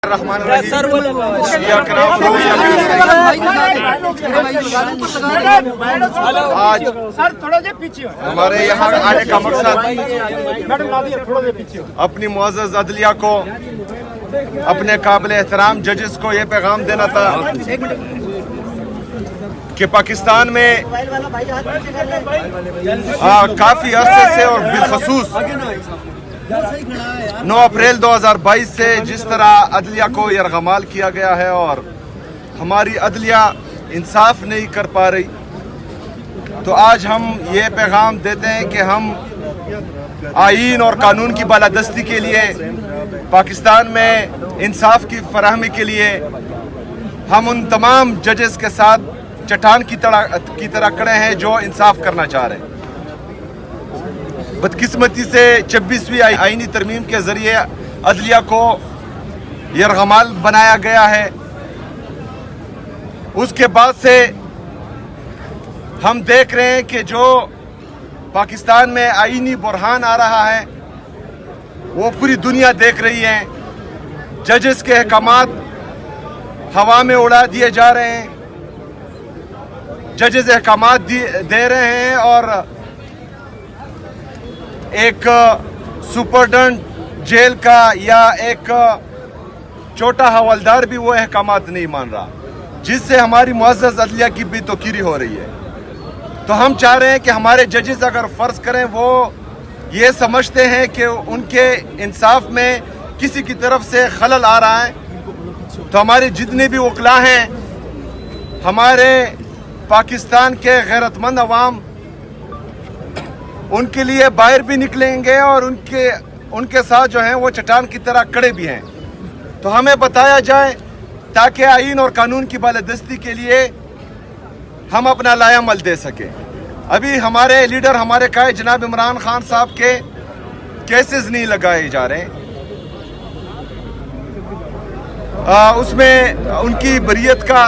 الرحمن الرحیم آج ہمارے یہاں آنے کا مقصد اپنی معزز عدلیہ کو، اپنے قابل احترام ججز کو یہ پیغام دینا تھا کہ پاکستان میں کافی عرصے سے اور بالخصوص 9 اپریل 2022 سے جس طرح عدلیہ کو یرغمال کیا گیا ہے اور ہماری عدلیہ انصاف نہیں کر پا رہی، تو آج ہم یہ پیغام دیتے ہیں کہ ہم آئین اور قانون کی بالادستی کے لیے، پاکستان میں انصاف کی فراہمی کے لیے ہم ان تمام ججز کے ساتھ چٹان کی طرح کھڑے ہیں جو انصاف کرنا چاہ رہے ہیں۔ بدقسمتی سے 26ویں آئینی ترمیم کے ذریعے عدلیہ کو یرغمال بنایا گیا ہے۔ اس کے بعد سے ہم دیکھ رہے ہیں کہ جو پاکستان میں آئینی بحران آ رہا ہے وہ پوری دنیا دیکھ رہی ہے۔ ججز کے احکامات ہوا میں اڑا دیے جا رہے ہیں، ججز احکامات دے رہے ہیں اور ایک سپرڈنٹ جیل کا یا ایک چھوٹا حوالدار بھی وہ احکامات نہیں مان رہا، جس سے ہماری معزز عدلیہ کی بھی توقیری ہو رہی ہے۔ تو ہم چاہ رہے ہیں کہ ہمارے ججز اگر فرض کریں وہ یہ سمجھتے ہیں کہ ان کے انصاف میں کسی کی طرف سے خلل آ رہا ہے، تو ہمارے جتنے بھی وکلا ہیں، ہمارے پاکستان کے غیرت مند عوام ان کے لیے باہر بھی نکلیں گے اور ان کے ساتھ جو ہیں وہ چٹان کی طرح کھڑے بھی ہیں۔ تو ہمیں بتایا جائے تاکہ آئین اور قانون کی بالادستی کے لیے ہم اپنا لائحہ عمل دے سکیں۔ ابھی ہمارے لیڈر، ہمارے قائد جناب عمران خان صاحب کے کیسز نہیں لگائے جا رہے ہیں، اس میں ان کی بریت کا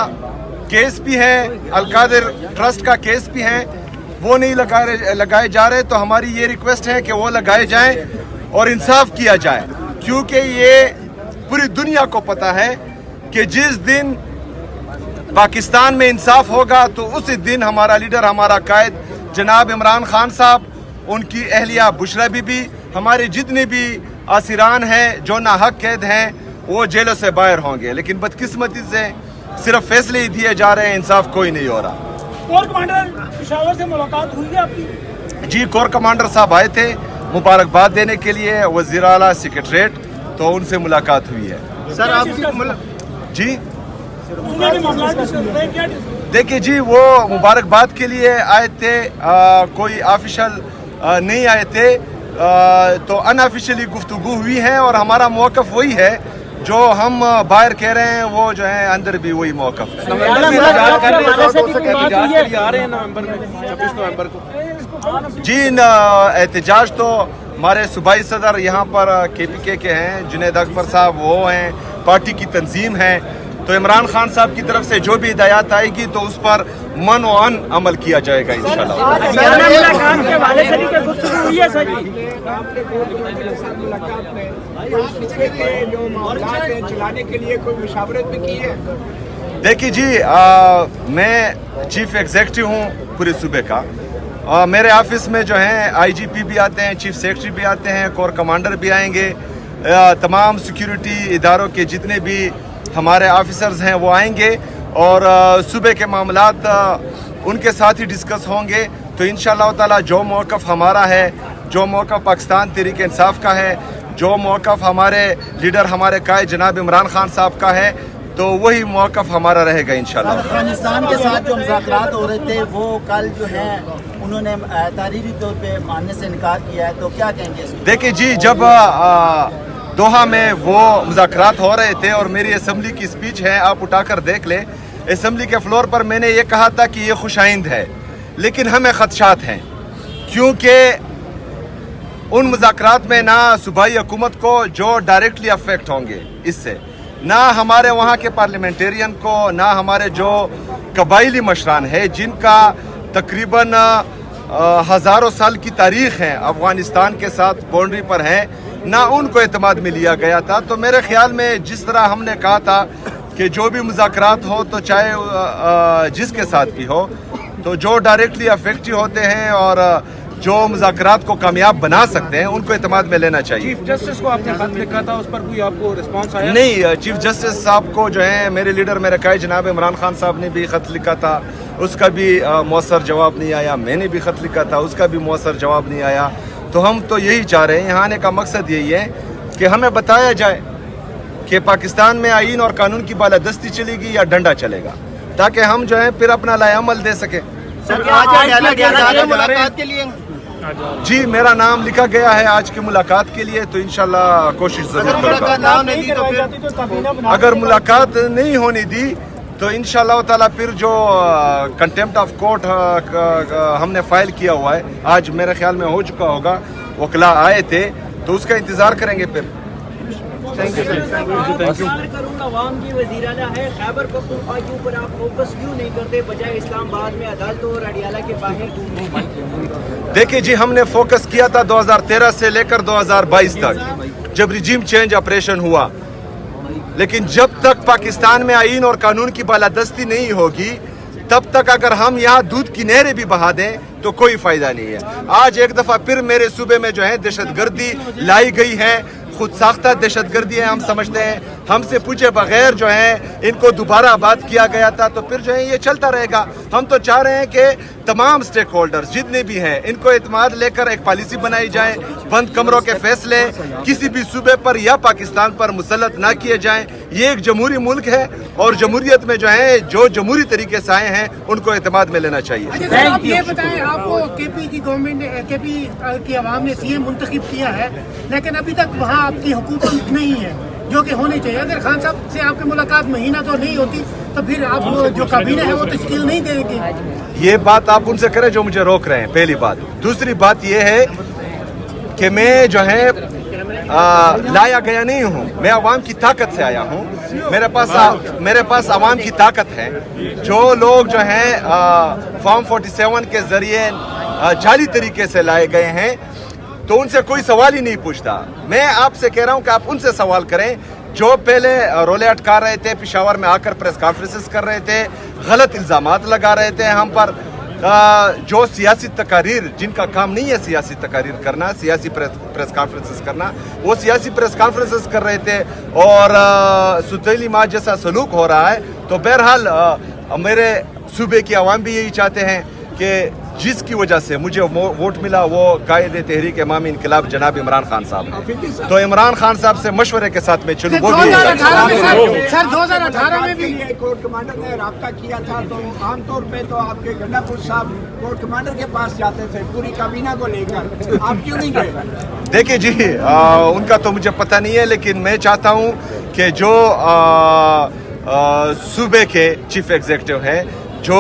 کیس بھی ہے، القادر ٹرسٹ کا کیس بھی ہے، وہ نہیں لگائے جا رہے۔ تو ہماری یہ ریکویسٹ ہے کہ وہ لگائے جائیں اور انصاف کیا جائے، کیونکہ یہ پوری دنیا کو پتہ ہے کہ جس دن پاکستان میں انصاف ہوگا تو اسی دن ہمارا لیڈر، ہمارا قائد جناب عمران خان صاحب، ان کی اہلیہ بشرا بی بی، ہمارے جتنے بھی اسیران ہیں جو ناحق قید ہیں وہ جیلوں سے باہر ہوں گے۔ لیکن بدقسمتی سے صرف فیصلے ہی دیے جا رہے ہیں، انصاف کوئی نہیں ہو رہا۔ کور کمانڈر پشاور سے ملاقات ہوئی ہے آپ کی؟ جی، کور کمانڈر صاحب آئے تھے مبارکباد دینے کے لیے، وزیر اعلیٰ سیکریٹریٹ، تو ان سے ملاقات ہوئی ہے۔ سر آپ جی دیکھیے جی، وہ مبارکباد کے لیے آئے تھے، کوئی آفیشل نہیں آئے تھے، تو ان آفیشلی گفتگو ہوئی ہے اور ہمارا موقف وہی ہے جو ہم باہر کہہ رہے ہیں، وہ جو ہے اندر بھی وہی موقف ہے۔ جی، احتجاج تو ہمارے صوبائی صدر یہاں پر KPK کے ہیں، جنید اکبر صاحب، وہ ہیں، پارٹی کی تنظیم ہے، تو عمران خان صاحب کی طرف سے جو بھی ہدایات آئے گی تو اس پر من و عن عمل کیا جائے گا انشاءاللہ۔ دیکھیے جی، میں چیف ایگزیکٹو ہوں پورے صوبے کا، میرے آفس میں جو ہیں IGP بھی آتے ہیں، چیف سیکرٹری بھی آتے ہیں، کور کمانڈر بھی آئیں گے، تمام سیکیورٹی اداروں کے جتنے بھی ہمارے آفیسرز ہیں وہ آئیں گے اور صوبے کے معاملات ان کے ساتھ ہی ڈسکس ہوں گے۔ تو انشاءاللہ تعالی جو موقف ہمارا ہے، جو موقف پاکستان تحریک انصاف کا ہے، جو موقف ہمارے لیڈر، ہمارے قائد جناب عمران خان صاحب کا ہے، تو وہی موقف ہمارا رہے گا انشاءاللہ۔ افغانستان کے ساتھ جو مذاکرات ہو رہے تھے وہ کل جو ہے انہوں نے تحریری طور پہ ماننے سے انکار کیا ہے، تو کیا کہیں گے؟ دیکھیں جی، جب دوحہ میں وہ مذاکرات ہو رہے تھے اور میری اسمبلی کی سپیچ ہے، آپ اٹھا کر دیکھ لیں، اسمبلی کے فلور پر میں نے یہ کہا تھا کہ یہ خوش آئند ہے، لیکن ہمیں خدشات ہیں، کیونکہ ان مذاکرات میں نہ صوبائی حکومت کو جو ڈائریکٹلی افیکٹ ہوں گے اس سے، نہ ہمارے وہاں کے پارلیمنٹرین کو، نہ ہمارے جو قبائلی مشران ہیں جن کا تقریباً ہزاروں سال کی تاریخ ہے، افغانستان کے ساتھ باؤنڈری پر ہیں، ना उनको एतमाद में लिया गया था। तो मेरे ख्याल में जिस तरह हमने कहा था कि जो भी मुज़ाकरात हो तो चाहे जिसके साथ भी हो, तो जो डायरेक्टली अफेक्टिव होते हैं और जो मुज़ाकरात को कामयाब बना सकते हैं उनको एतमाद में लेना चाहिए। चीफ जस्टिस को आपने खत लिखा था, उस पर कोई आपको रिस्पांस आया? नहीं, चीफ जस्टिस साहब को जो है मेरे लीडर मेरे कायद जनाब इमरान खान साहब ने भी ख़त लिखा था, उसका भी मौसर जवाब नहीं आया। मैंने भी ख़त लिखा था, उसका भी मौसर जवाब नहीं आया। तो हम तो यही चाह रहे हैं, यहाँ आने का मकसद यही है कि हमें बताया जाए कि पाकिस्तान में आईन और कानून की बालादस्ती चलेगी या डंडा चलेगा, ताकि हम जो है फिर अपना लाएअमल दे सकें। मुलाकात के लिए जी, मेरा नाम लिखा गया है आज की मुलाकात के लिए, तो इंशाल्लाह कोशिश जरूर करूँगा। अगर मुलाकात नहीं होने दी तो इंशाल्लाह ताला फिर जो कंटेम्प्ट ऑफ कोर्ट हमने फाइल किया हुआ है, आज मेरे ख्याल में हो चुका होगा, वकला आए थे, तो उसका इंतज़ार करेंगे फिर। करूंगा अवाम की वज़ीराना है, खैबर पख्तूनख्वा के ऊपर आप फोकस क्यों नहीं करते, बजाय इस्लामाबाद में अदालतों और अडियाला के बाहर? देखिए जी, हमने फोकस किया था 2013 से लेकर 2022 तक, जब रिजीम चेंज ऑपरेशन हुआ। लेकिन जब तक पाकिस्तान में आईन और कानून की बालादस्ती नहीं होगी, तब तक अगर हम यहाँ दूध की नहरें भी बहा दें तो कोई फायदा नहीं है। आज एक दफ़ा फिर मेरे सूबे में जो है दहशतगर्दी लाई गई है, खुद साख्ता दहशतगर्दी है, हम समझते हैं। हमसे पूछे बगैर जो है इनको दोबारा आबाद किया गया था, तो फिर जो है ये चलता रहेगा। हम तो चाह रहे हैं कि तमाम स्टेक होल्डर्स जितने भी हैं इनको एतमाद लेकर एक पॉलिसी बनाई जाए, बंद कमरों के फैसले किसी भी सूबे पर या पाकिस्तान पर मुसल्लत ना किए जाएं। ये एक जमहूरी मुल्क है और जमहूरियत में जो है जो जमहूरी तरीके से आए हैं उनको एतमाद में लेना चाहिए। अच्छा, आप ये बताएं, आपको केपी की गवर्नमेंट ने, केपी की आवाम ने सीएम मुंतखब किया है, लेकिन अभी तक वहाँ आपकी हुकूमत नहीं है जो कि होनी चाहिए। अगर खान साहब से आपकी मुलाकात महीना तो नहीं होती, तो फिर आप जो काबीना है वो तश्कील नहीं देगी। ये बात आप उनसे करें जो मुझे रोक रहे हैं, पहली बात। दूसरी बात ये है कि मैं जो है लाया गया नहीं हूँ, मैं आवाम की ताकत से आया हूँ। मेरे पास आवाम की ताकत है। जो लोग जो हैं फॉर्म 47 के जरिए जाली तरीके से लाए गए हैं, तो उनसे कोई सवाल ही नहीं पूछता। मैं आपसे कह रहा हूँ कि आप उनसे सवाल करें जो पहले रोले अटका रहे थे, पेशावर में आकर प्रेस कॉन्फ्रेंसेस कर रहे थे, गलत इल्ज़ामात लगा रहे थे हम पर, जो सियासी तकारीर, जिनका काम नहीं है सियासी तकारीर करना, सियासी प्रेस कॉन्फ्रेंसेस करना, वो सियासी प्रेस कॉन्फ्रेंसेस कर रहे थे और सुतैली माँ जैसा सलूक हो रहा है। तो बहरहाल मेरे सूबे की आवाम भी यही चाहते हैं कि जिसकी वजह से मुझे वोट मिला वो कायद तहरीक इमाम इनकलाब जनाब इमरान खान साहब हैं। तो इमरान खान साहब से मशवरे के साथ में चलूँ। वो भी 2018 में भी कोर्ट कमांडर ने रब्ता किया था, तो आमतौर पे तो आपके गंडापुर साहब कोर्ट कमांडर के पास जाते थे पूरी काबीना को लेकर, आप क्यों नहीं गए? देखिए जी, उनका तो मुझे पता नहीं है, लेकिन मैं चाहता हूँ कि जो सूबे के चीफ एग्जीक्यूटिव है, जो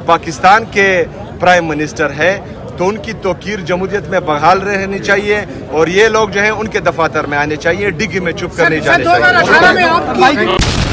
पाकिस्तान के प्राइम मिनिस्टर है, तो उनकी तौकीर जमहूरियत में बहाल रहनी चाहिए और ये लोग जो हैं उनके दफातर में आने चाहिए, डिग्गी में चुप करने जाने चाहिए।